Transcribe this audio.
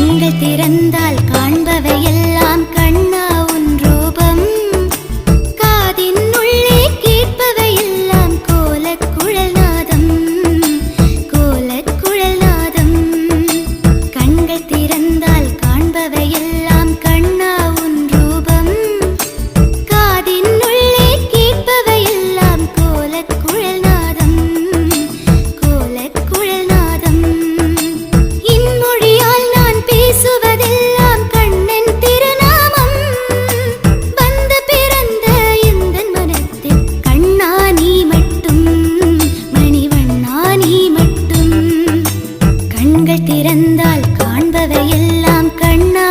கண்கள் திறந்தால் காண்பவையெல்லாம் கண்ணா உன் ரூபம். காதின் உள்ளே கேட்பவையெல்லாம் கோலக்குழல் நாதம், கோலக்குழல் நாதம். கண்கள் திறந்தால் காண்பவையெல்லாம் கண்ணா உன் ரூபம். காதின் உள்ளே கேட்பவையெல்லாம் கோலக்குழல் நாதம், கோலக்குழல் நாதம். இன்மொழியால் நான் பேசுவதெல்லாம் கண்ணன் திருநாமம். வந்து பிறந்த எந்தன் மனத்தில் கண்ணா நீ மட்டும், மணிவண்ணா நீ மட்டும். கண்கள் திறந்தால் காண்பவையெல்லாம் கண்ணா